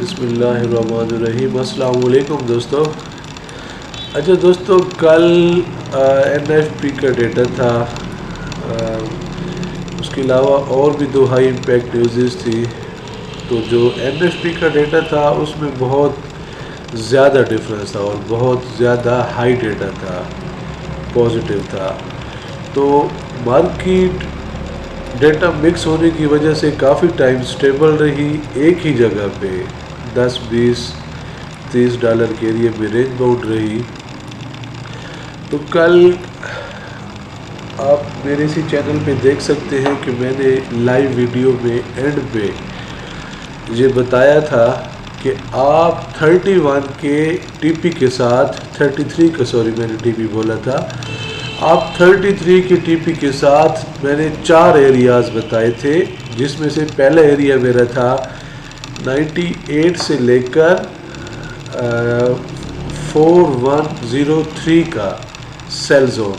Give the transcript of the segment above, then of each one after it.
بسم اللہ الرحمن الرحیم۔ السلام علیکم دوستو۔ اچھا دوستو، کل NFP کا ڈیٹا تھا، اس کے علاوہ اور بھی دو ہائی امپیکٹ نیوزز تھی۔ تو جو NFP کا ڈیٹا تھا اس میں بہت زیادہ ڈفرینس تھا اور بہت زیادہ ہائی ڈیٹا تھا، پازیٹیو تھا۔ تو مارکیٹ ڈیٹا مکس ہونے کی وجہ سے کافی ٹائم سٹیبل رہی، ایک ہی جگہ پہ 10 20 30 ڈالر کے ایریا میں رینج باؤنڈ رہی۔ تو کل آپ میرے اسی چینل پہ دیکھ سکتے ہیں کہ میں نے لائیو ویڈیو میں اینڈ پہ یہ بتایا تھا کہ آپ 31 کے ٹی پی کے ساتھ 33 کا میں نے ٹی پی بولا تھا، آپ 33 کے ٹی پی کے ساتھ میں نے 4 ایریاز بتائے تھے، جس میں سے پہلا ایریا میرا تھا 98 سے لے کر 4103 کا سیل زون،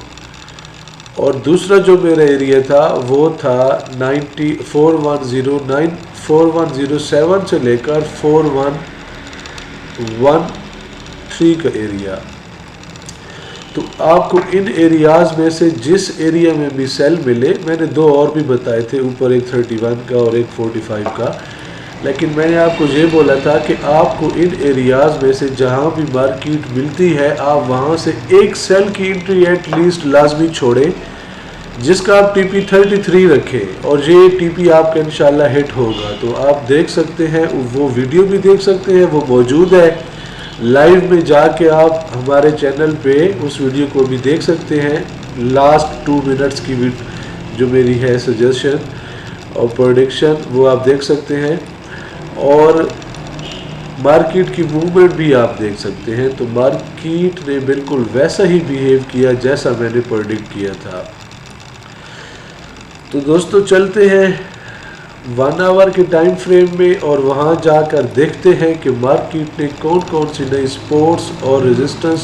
اور دوسرا جو میرا ایریا تھا وہ تھا 4107 سے لے کر 4113 کا ایریا۔ تو آپ کو ان ایریاز میں سے جس ایریا میں بھی سیل ملے، میں نے 2 اور بھی بتائے تھے، اوپر ایک 31 کا اور ایک 45 کا، لیکن میں نے آپ کو یہ بولا تھا کہ آپ کو ان ایریاز میں سے جہاں بھی مارکیٹ ملتی ہے آپ وہاں سے ایک سیل کی انٹری ایٹ لیسٹ لازمی چھوڑیں، جس کا آپ ٹی پی 33 رکھیں، اور یہ ٹی پی آپ کا انشاءاللہ ہٹ ہوگا۔ تو آپ دیکھ سکتے ہیں، وہ ویڈیو بھی دیکھ سکتے ہیں، وہ موجود ہے لائیو میں، جا کے آپ ہمارے چینل پہ اس ویڈیو کو بھی دیکھ سکتے ہیں۔ لاسٹ 2 منٹس کی جو میری ہے سجیشن اور پروڈکشن، وہ آپ دیکھ سکتے ہیں، اور مارکیٹ کی موومنٹ بھی آپ دیکھ سکتے ہیں۔ تو مارکیٹ نے بالکل ویسا ہی بیہیو کیا جیسا میں نے پریڈکٹ کیا تھا۔ تو دوستو چلتے ہیں 1 آور کے ٹائم فریم میں، اور وہاں جا کر دیکھتے ہیں کہ مارکیٹ نے کون کون سی نئی سپورٹس اور ریزسٹنس،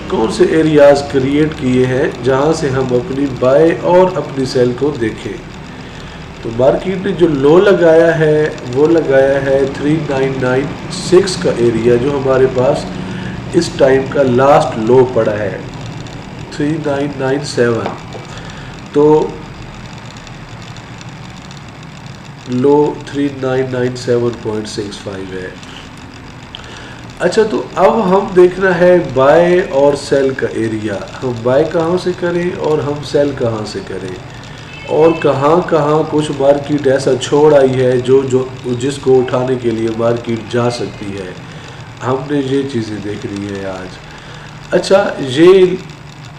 کون سے ایریاز کریٹ کیے ہیں جہاں سے ہم اپنی بائی اور اپنی سیل کو دیکھیں۔ تو مارکیٹ نے جو لو لگایا ہے وہ لگایا ہے 3996 کا ایریا، جو ہمارے پاس اس ٹائم کا لاسٹ لو پڑا ہے 3997۔ تو لو 3997.65 ہے۔ اچھا، تو اب ہم دیکھنا ہے بائی اور سیل کا ایریا، ہم بائی کہاں سے کریں اور ہم سیل کہاں سے کریں، اور کہاں کہاں کچھ مارکیٹ ایسا چھوڑ آئی ہے جس کو اٹھانے کے لیے مارکیٹ جا سکتی ہے۔ ہم نے یہ چیزیں دیکھنی ہے آج۔ اچھا، یہ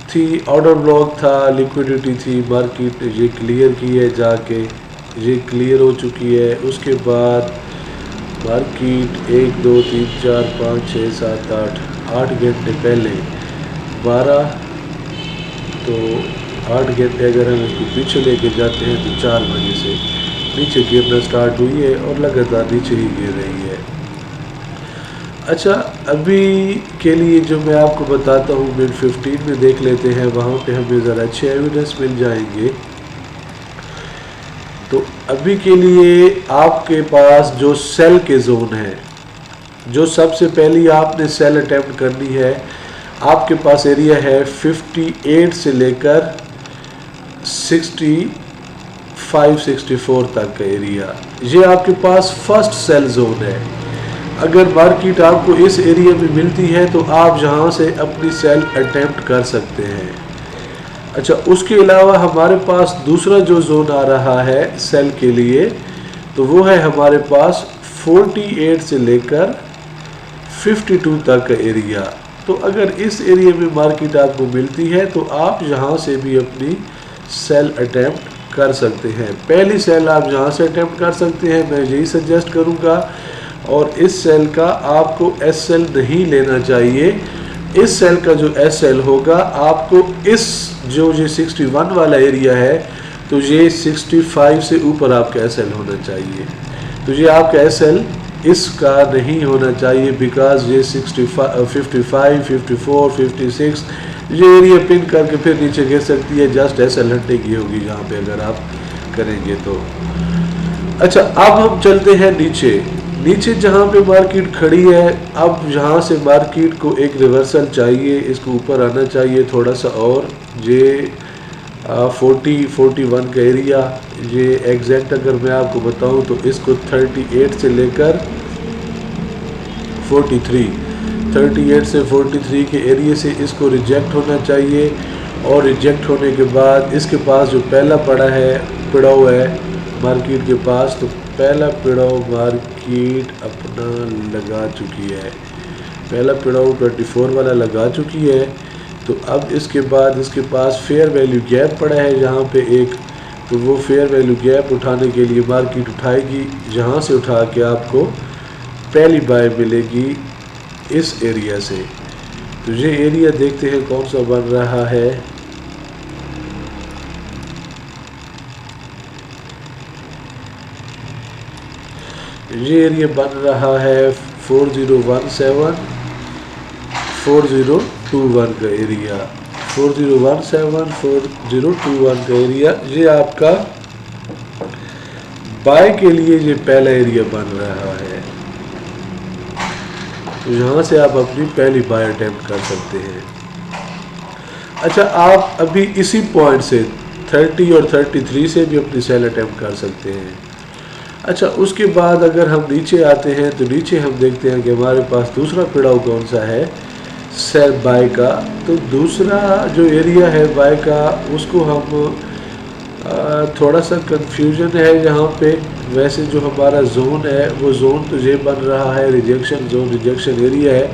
تھی آرڈر بلاک تھا، لیکوڈیٹی تھی، مارکیٹ نے یہ کلیئر کی ہے، جا کے یہ کلیئر ہو چکی ہے۔ اس کے بعد مارکیٹ 1 2 3 4 5 6 7 8 گھنٹے پہلے 12، تو 8 گھنٹے اگر ہم اس کو پیچھے لے کے جاتے ہیں تو 4 بجے سے نیچے گرنا سٹارٹ ہوئی ہے اور لگاتار نیچے ہی گر رہی ہے۔ اچھا، ابھی کے لیے جو میں آپ کو بتاتا ہوں من 15 میں دیکھ لیتے ہیں، وہاں پہ ہمیں ذرا اچھے ایویڈنس مل جائیں گے۔ تو ابھی کے لیے آپ کے پاس جو سیل کے زون ہے، جو سب سے پہلی آپ نے سیل اٹیمپٹ کرنی ہے، آپ کے پاس ایریا ہے 58 سے لے کر 65 64 تک کا ایریا، یہ آپ کے پاس فرسٹ سیل زون ہے۔ اگر مارکیٹ آپ کو اس ایریا میں ملتی ہے تو آپ یہاں سے اپنی سیل اٹیمپٹ کر سکتے ہیں۔ اچھا، اس کے علاوہ ہمارے پاس دوسرا جو زون آ رہا ہے سیل کے لیے، تو وہ ہے ہمارے پاس 48 سے لے کر 52 تک کا ایریا۔ تو اگر اس ایریا میں مارکیٹ آپ کو ملتی ہے تو آپ یہاں سے بھی اپنی سیل اٹیمپٹ کر سکتے ہیں۔ پہلی سیل آپ یہاں سے اٹیمپٹ کر سکتے ہیں، میں یہی سجیسٹ کروں گا، اور اس سیل کا آپ کو ایس سیل نہیں لینا چاہیے۔ اس سیل کا جو ایس سیل ہوگا، آپ کو اس جو یہ 61 والا ایریا ہے، تو یہ 65 سے اوپر آپ کا ایس ایل ہونا چاہیے۔ تو یہ آپ کا ایس ایل اس کا نہیں ہونا چاہیے، بیکاز یہ 55 54 56 یہ ایریا پن کر کے پھر نیچے گر سکتی ہے، جسٹ ایس ایل ہٹنے کی ہوگی یہاں پہ اگر آپ کریں گے تو۔ اچھا، اب ہم چلتے ہیں نیچے نیچے جہاں پہ مارکیٹ کھڑی ہے، اب یہاں سے مارکیٹ کو ایک ریورسل چاہیے، اس کو اوپر آنا چاہیے تھوڑا سا، اور یہ 40-41 کا ایریا، یہ ایگزیکٹ اگر میں آپ کو بتاؤں تو اس کو 38 سے لے کر 38 سے 43 کے ایریے سے اس کو ریجیکٹ ہونا چاہیے، اور ریجیکٹ ہونے کے بعد اس کے پاس جو پہلا پڑاؤ ہے مارکیٹ کے پاس، تو پہلا پڑاؤ مارکیٹ اپنا لگا چکی ہے، پہلا پڑاؤ 24 والا لگا چکی ہے۔ تو اب اس کے بعد اس کے پاس فیئر ویلیو گیپ پڑا ہے یہاں پہ ایک، تو وہ فیئر ویلیو گیپ اٹھانے کے لیے مارکیٹ اٹھائے گی، جہاں سے اٹھا کے آپ کو پہلی بائی ملے گی اس ایریا سے۔ تو یہ ایریا دیکھتے ہیں کون سا بن رہا ہے۔ یہ ایریا بن رہا ہے 4017 4021 کا ایریا، 4017 4021 کا ایریا، یہ آپ کا بائی کے لیے یہ پہلا ایریا بن رہا ہے۔ تو یہاں سے آپ اپنی پہلی بائی اٹیمپٹ کر سکتے ہیں۔ اچھا، آپ ابھی اسی پوائنٹ سے 30 اور 33 سے بھی اپنی سیل اٹیمپٹ کر سکتے ہیں۔ اچھا، اس کے بعد اگر ہم نیچے آتے ہیں تو نیچے ہم دیکھتے ہیں کہ ہمارے پاس دوسرا پڑاؤ کون سا ہے سیل بائی کا۔ تو دوسرا جو ایریا ہے بائی کا، اس کو ہم تھوڑا سا کنفیوژن ہے یہاں پہ۔ ویسے جو ہمارا زون ہے وہ زون تو یہ بن رہا ہے ریجیکشن زون، ریجیکشن ایریا ہے،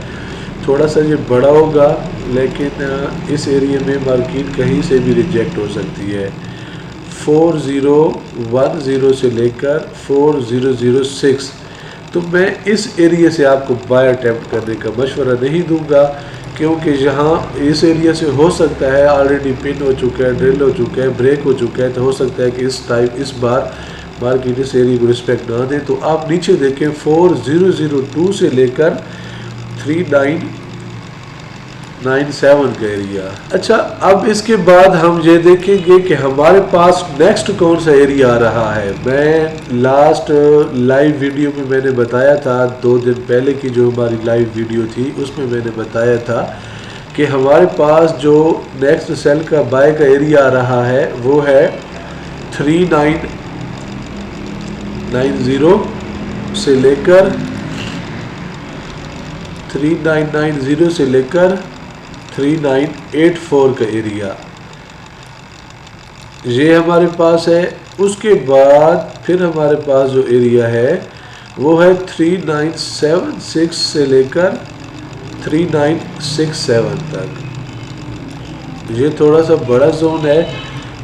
تھوڑا سا یہ بڑا ہوگا، لیکن اس ایریا میں مارکیٹ کہیں سے بھی ریجیکٹ ہو سکتی ہے۔ 4010 سے لے کر 4006، تو میں اس ایریا سے آپ کو بائی اٹیمپٹ کرنے کا مشورہ نہیں دوں گا، کیونکہ یہاں اس ایریا سے ہو سکتا ہے آلریڈی پن ہو چکا ہے، ڈرل ہو چکا ہے، بریک ہو چکا ہے، تو ہو سکتا ہے کہ اس بار مارکیٹ اس ایریا کو رسپیکٹ نہ دے۔ تو آپ نیچے دیکھیں 4002 سے لے کر 3997 کا ایریا۔ اچھا، اب اس کے بعد ہم یہ دیکھیں گے کہ ہمارے پاس نیکسٹ کون سا ایریا آ رہا ہے۔ میں لاسٹ لائیو ویڈیو میں نے بتایا تھا، 2 دن پہلے کی جو ہماری لائیو ویڈیو تھی اس میں نے بتایا تھا کہ ہمارے پاس جو نیکسٹ سیل کا بائی کا ایریا آ رہا ہے وہ ہے 3990 سے لے کر 3990 سے لے کر 3984 کا ایریا، یہ ہمارے پاس ہے۔ اس کے بعد پھر ہمارے پاس جو ایریا ہے وہ ہے 3976 سے لے کر 3967 تک۔ یہ تھوڑا سا بڑا زون ہے،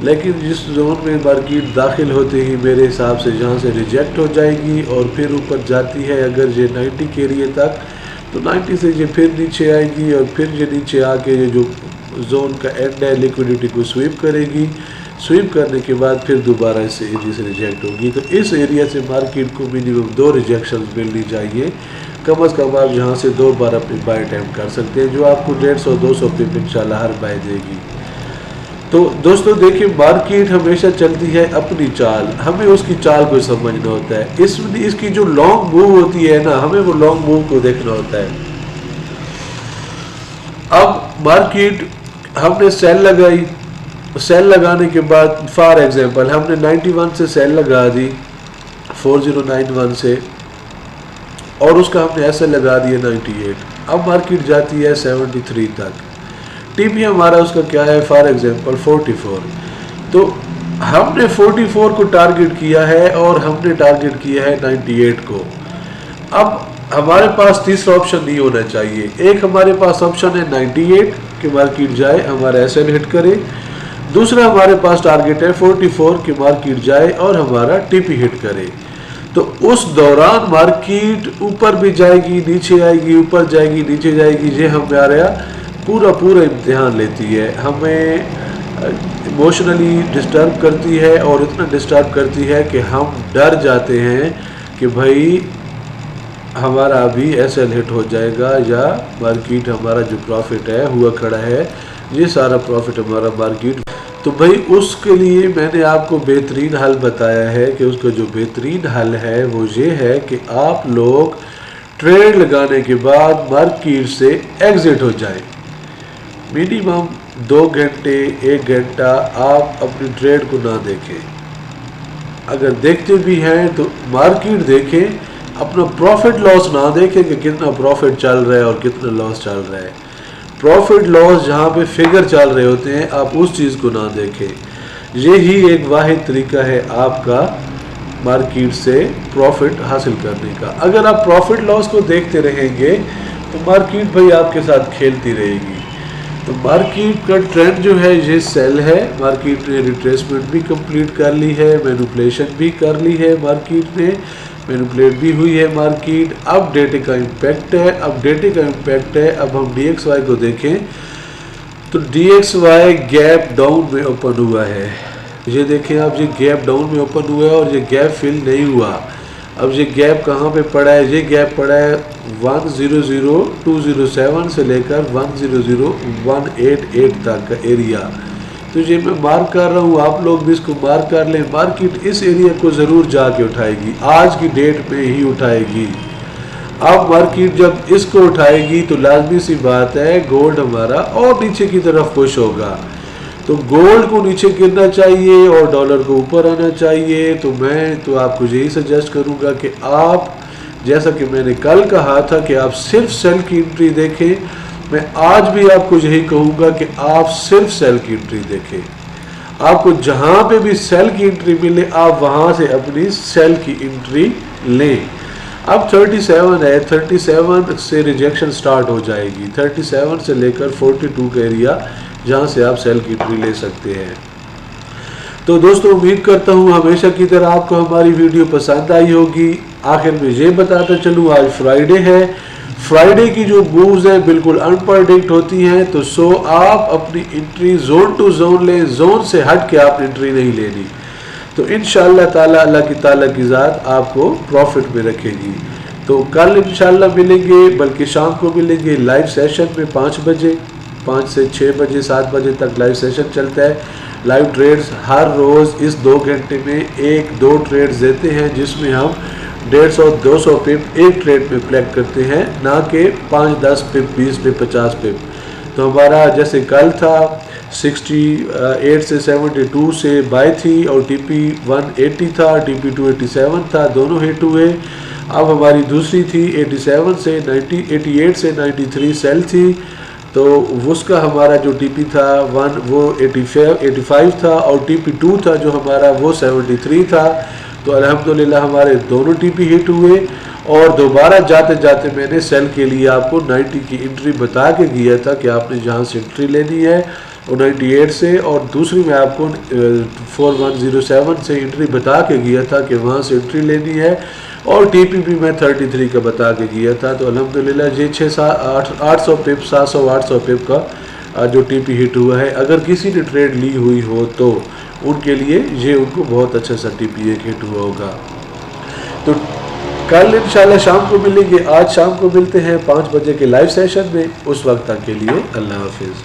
لیکن جس زون میں مارکیٹ داخل ہوتے ہی میرے حساب سے جہاں سے ریجیکٹ ہو جائے گی اور پھر اوپر جاتی ہے اگر یہ 90 کے ایریا تک، تو 90 سے یہ پھر نیچے آئے گی، اور پھر یہ نیچے آ کے یہ جو زون کا اینڈ ہے لیکوڈیٹی کو سویپ کرے گی، سویپ کرنے کے بعد پھر دوبارہ اس ایریا سے ریجیکٹ ہوگی۔ تو اس ایریا سے مارکیٹ کو منیمم 2 ریجیکشنز ملنی چاہیے، کم از کم آپ یہاں سے 2 بار اپنی بائی اٹیمپٹ کر سکتے ہیں، جو آپ کو 150-200 پپ انشاءاللہ ہر بائی دے گی۔ تو دوستو دیکھیں، مارکیٹ ہمیشہ چلتی ہے اپنی چال، ہمیں اس کی چال کو سمجھنا ہوتا ہے۔ اس کی جو لانگ موو ہوتی ہے نا، ہمیں وہ لانگ موو کو دیکھنا ہوتا ہے۔ اب مارکیٹ ہم نے سیل لگائی، سیل لگانے کے بعد فار ایگزامپل ہم نے 91 سے سیل لگا دی 4091 سے، اور اس کا ہم نے ایسے لگا دیا 98۔ اب مارکیٹ جاتی ہے 73 تک، ٹی پی ہمارا اس کا کیا ہے فار ایگزامپل 44۔ تو ہم نے 44 کو ٹارگٹ کیا ہے اور ہم نے ٹارگٹ کیا ہے 98 کو۔ اب ہمارے پاس تیسرا آپشن نہیں ہونا چاہیے، ایک ہمارے پاس آپشن ہے 98 کہ مارکیٹ جائے ہمارا ایس ایل ہٹ کرے، دوسرا ہمارے پاس ٹارگٹ ہے 44 کہ مارکیٹ جائے اور ہمارا ٹی پی ہٹ کرے۔ تو اس دوران مارکیٹ اوپر بھی جائے گی، نیچے آئے گی، اوپر جائے گی، نیچے جائے گی، یہ ہمارا پورا امتحان لیتی ہے، ہمیں ایموشنلی ڈسٹرب کرتی ہے، اور اتنا ڈسٹرب کرتی ہے کہ ہم ڈر جاتے ہیں کہ بھائی ہمارا ابھی ایس ایل ہٹ ہو جائے گا، یا مارکیٹ ہمارا جو پروفٹ ہے ہوا کھڑا ہے، یہ سارا پروفٹ ہمارا مارکیٹ۔ تو بھائی اس کے لیے میں نے آپ کو بہترین حل بتایا ہے کہ اس کا جو بہترین حل ہے وہ یہ ہے کہ آپ لوگ ٹریڈ لگانے کے بعد مارکیٹ سے ایگزٹ ہو جائیں. منیمم 2 گھنٹے 1 گھنٹہ آپ اپنی ٹریڈ کو نہ دیکھیں. اگر دیکھتے بھی ہیں تو مارکیٹ دیکھیں, اپنا پروفٹ لاس نہ دیکھیں کہ کتنا پروفٹ چل رہا ہے اور کتنا لاس چل رہا ہے. پروفٹ لاس جہاں پہ فگر چل رہے ہوتے ہیں آپ اس چیز کو نہ دیکھیں. یہی ایک واحد طریقہ ہے آپ کا مارکیٹ سے پروفٹ حاصل کرنے کا. اگر آپ پروفٹ لاس کو دیکھتے رہیں گے تو مارکیٹ بھائی آپ کے ساتھ کھیلتی رہے گی. تو مارکیٹ کا ٹرینڈ جو ہے یہ سیل ہے. مارکیٹ نے ریٹریسمنٹ بھی کمپلیٹ کر لی ہے, مینوپولیشن بھی کر لی ہے, مارکیٹ نے مینوپولیٹ بھی ہوئی ہے مارکیٹ. اب ڈیٹا کا امپیکٹ ہے. اب ہم ڈی ایکس وائی کو دیکھیں تو D X Y gap down میں اوپن ہوا ہے. یہ دیکھیں آپ, یہ گیپ ڈاؤن میں اوپن ہوا ہے اور یہ گیپ فل نہیں ہوا. اب یہ گیپ کہاں پہ پڑا ہے؟ یہ گیپ پڑا ہے 100,207 سے لے کر 100,188 تک کا ایریا. تو یہ میں مارک کر رہا ہوں, آپ لوگ بھی اس کو مارک کر لیں. مارکیٹ اس ایریا کو ضرور جا کے اٹھائے گی, آج کی ڈیٹ میں ہی اٹھائے گی. اب مارکیٹ جب اس کو اٹھائے گی تو لازمی سی بات ہے گولڈ ہمارا اور نیچے کی طرف پش ہوگا. تو گولڈ کو نیچے گرنا چاہیے اور ڈالر کو اوپر آنا چاہیے. تو میں تو آپ کو یہی سجیسٹ کروں گا کہ آپ, جیسا کہ میں نے کل کہا تھا کہ آپ صرف سیل کی انٹری دیکھیں, میں آج بھی آپ کو یہی کہوں گا کہ آپ صرف سیل کی انٹری دیکھیں. آپ کو جہاں پہ بھی سیل کی انٹری ملے آپ وہاں سے اپنی سیل کی انٹری لیں. اب 37 ہے, 37 سے ریجیکشن سٹارٹ ہو جائے گی. 37 سے لے کر 42 کا ایریا جہاں سے آپ سیل کی انٹری لے سکتے ہیں. تو دوستو امید کرتا ہوں ہمیشہ کی طرح آپ کو ہماری ویڈیو پسند آئی ہوگی. آخر میں یہ بتاتا چلوں آج فرائیڈے ہے. فرائیڈے کی جو مووز ہیں بالکل انپرڈکٹ ہوتی ہیں, تو سو آپ اپنی انٹری زون ٹو زون لیں, زون سے ہٹ کے آپ انٹری نہیں لینی. تو انشاءاللہ تعالی اللہ کی ذات آپ کو پروفٹ میں رکھے گی. تو کل انشاءاللہ ملیں گے, بلکہ شام کو ملیں گے لائیو سیشن میں 5 بجے, 5 سے 6 بجے 7 بجے تک لائیو سیشن چلتا ہے. لائیو ٹریڈز ہر روز اس 2 گھنٹے میں 1-2 ٹریڈز دیتے ہیں, جس میں ہم 150-200 پپ ایک ٹریڈ میں پلیک کرتے ہیں, نہ کہ 5-10 پپ 20 پپ 50 پپ. تو ہمارا جیسے کل تھا 68 سے 72 سے بائی تھی اور ٹی پی 180 تھا, ٹی پی 287 تھا, دونوں ہٹ ہوئے. اب ہماری دوسری تھی 87 سے 88 سے 93 سیل تھی, تو اس کا ہمارا جو ٹی پی تھا وہ 85 تھا اور ٹی پی 2 تھا جو ہمارا وہ 73 تھا. تو الحمدللہ ہمارے دونوں ٹی پی ہٹ ہوئے. اور دوبارہ جاتے جاتے میں نے سیل کے لیے آپ کو 90 کی انٹری بتا کے گیا تھا کہ آپ نے جہاں سے انٹری لینی ہے اور 98 سے, اور دوسری میں آپ کو 4107 سے انٹری بتا کے گیا تھا کہ وہاں سے انٹری لینی ہے, اور ٹی پی بھی میں 33 کا بتا کے گیا تھا. تو الحمدللہ یہ 800 پپ 700-800 پپ کا جو ٹی پی ہٹ ہوا ہے. اگر کسی نے ٹریڈ لی ہوئی ہو تو ان کے لیے یہ ان کو بہت اچھا سا ٹی پی ایک ہٹ ہوا ہوگا. تو کل انشاءاللہ شام کو ملیں گے. آج شام کو ملتے ہیں 5 بجے کے لائیو سیشن میں. اس وقت تک کے لیے اللہ حافظ.